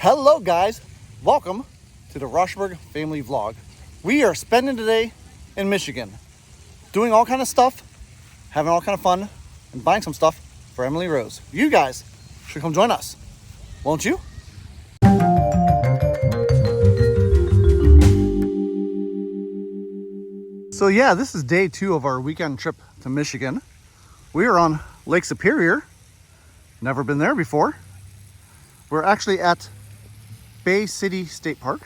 Hello guys, welcome to the Roshberg family vlog. We are spending today in Michigan, doing all kind of stuff, having all kind of fun, and buying some stuff for Emily Rose. You guys should come join us, won't you? So yeah, this is day 2 of our weekend trip to Michigan. We are on Lake Superior. Never been there before. We're actually at Bay City State Park.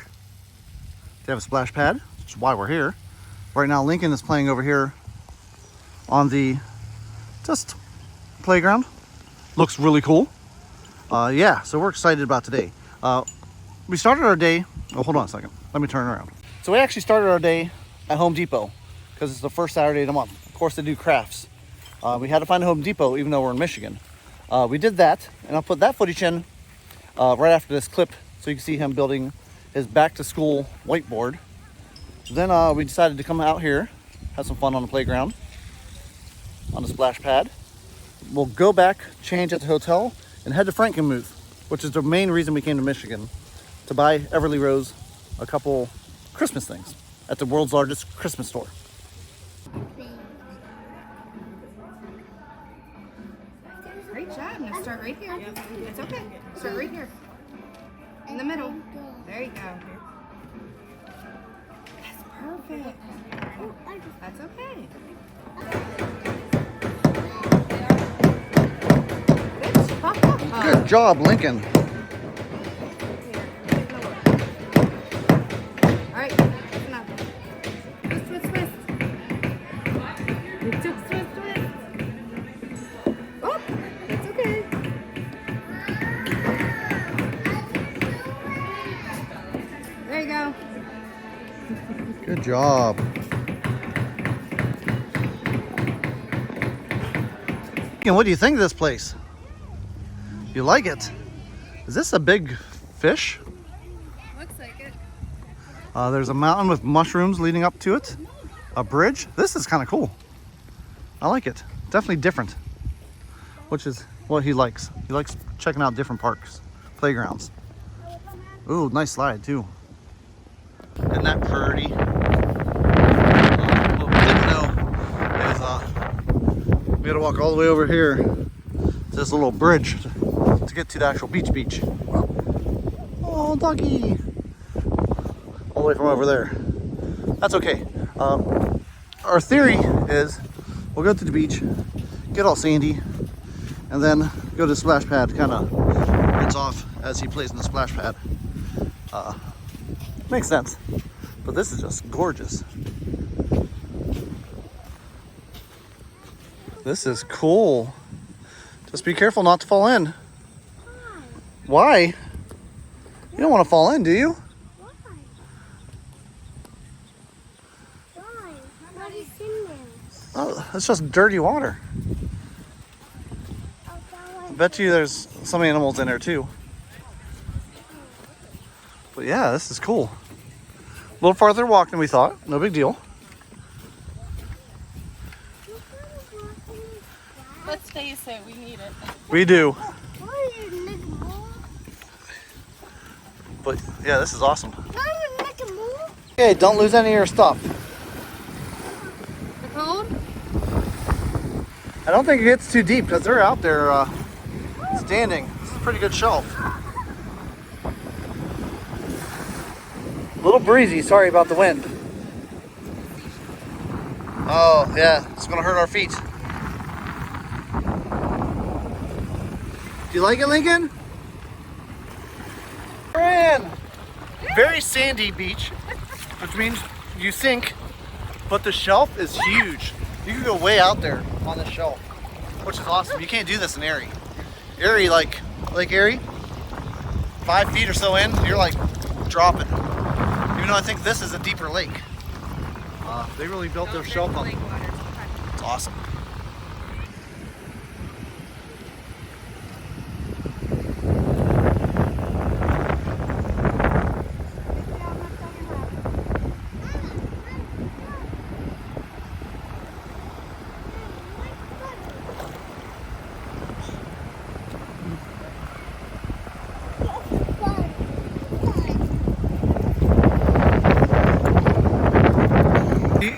They have a splash pad, which is why we're here. Right now, Lincoln is playing over here on the just playground. Looks really cool. Yeah, so we're excited about today. We started our day, oh, hold on a second. Let me turn around. So we actually started our day at Home Depot because it's the first Saturday of the month. Of course, they do crafts. We had to find a Home Depot even though we're in Michigan. We did that, and I'll put that footage in right after this clip so you can see him building his back to school whiteboard. Then we decided to come out here, have some fun on the playground, on the splash pad. We'll go back, change at the hotel, and head to Frankenmuth, which is the main reason we came to Michigan, to buy Everly Rose a couple Christmas things at the world's largest Christmas store. Great job. Now start right here. It's okay. Start right here. In the middle. There you go. That's perfect. That's okay. Good job, Lincoln. All right. Listen up. Twist, twist, twist. Twist, twist, twist. Oh, that's okay. There you go. Good job. And what do you think of this place? You like it? Is this a big fish? Looks like it. There's a mountain with mushrooms leading up to it. A bridge. This is kind of cool. I like it. Definitely different. Which is what he likes. He likes checking out different parks, playgrounds. Ooh, nice slide too. Isn't that pretty? What we didn't know is we gotta walk all the way over here to this little bridge to get to the actual beach. Oh, doggy! All the way from over there. That's okay. Our theory is we'll go to the beach, get all sandy, and then go to the splash pad, kind of rinse off as he plays in the splash pad. Makes sense. But this is just gorgeous. This is cool. Just be careful not to fall in. Why? You don't want to fall in, do you? Why? What is in there? Oh, it's just dirty water. I bet you there's some animals in there too. But yeah, this is cool. A little farther walk than we thought. No big deal. Let's face it, we need it. We do. Why are you making more? But yeah, this is awesome. Why are you making more? Okay, don't lose any of your stuff. The cold? I don't think it gets too deep because they're out there standing. This is a pretty good shelf. A little breezy, sorry about the wind. Oh yeah, it's gonna hurt our feet. Do you like it, Lincoln? Ran! Very sandy beach, which means you sink, but the shelf is huge. You can go way out there on the shelf, which is awesome. You can't do this in Erie. Erie, like Lake Erie, 5 feet or so in, you're like dropping. Even though I think this is a deeper lake. They really built their shelf up. It's awesome.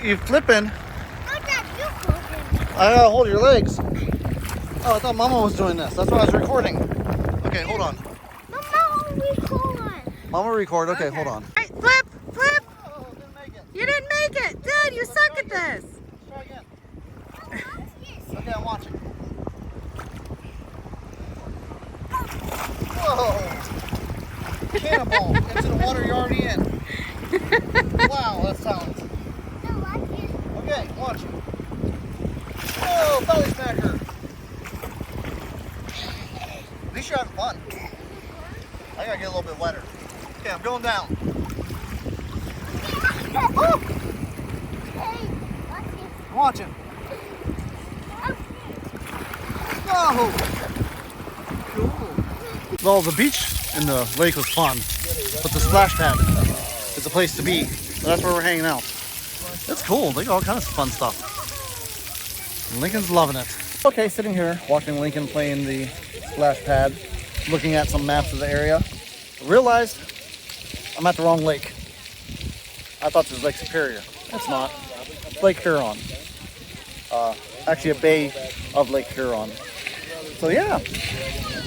You flipping. Not that you flipping. I gotta hold your legs. Oh, I thought Mama was doing this. That's why I was recording. Okay, hold on. Mama, record. Mama record. Okay, hold on. All right, flip, flip. Oh, didn't make it. You didn't make it. Dad, you suck at this. Try again. Okay, I'm watching. Whoa! Cannonball into the water you're already in. Wow, that's talented. Okay, watch. Whoa, belly smacker. At least you're having fun. I gotta get a little bit wetter. Okay, I'm going down. Oh! I'm watching. Oh! Cool. Well, the beach in the lake was fun, but the splash pad is the place to be. So that's where we're hanging out. It's cool. They got all kinds of fun stuff. Lincoln's loving it. Okay, sitting here watching Lincoln playing the splash pad, looking at some maps of the area. Realized I'm at the wrong lake. I thought this was Lake Superior. It's not. It's Lake Huron. Actually a bay of Lake Huron. So yeah,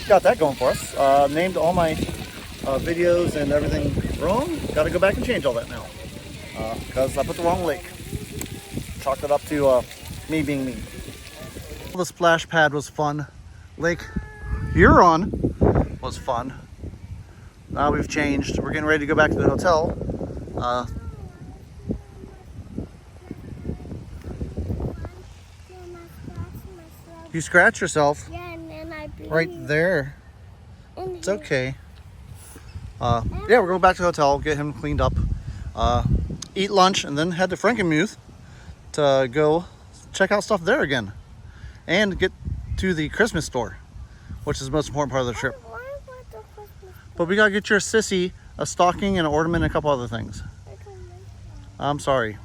got that going for us. Named all my videos and everything wrong. Got to go back and change all that now. Because I put the wrong lake. Chalked it up to me being me. The splash pad was fun. Lake Huron was fun. Now we've changed. We're getting ready to go back to the hotel. You scratch yourself Yeah, and then I bleed. right there. In It's here. okay. Yeah, we're going back to the hotel, get him cleaned up, eat lunch, and then head to Frankenmuth to go check out stuff there again. And get to the Christmas store, which is the most important part of the trip. Why was the Christmas But we gotta get your sissy a stocking and an ornament and a couple other things. tree? I'm sorry.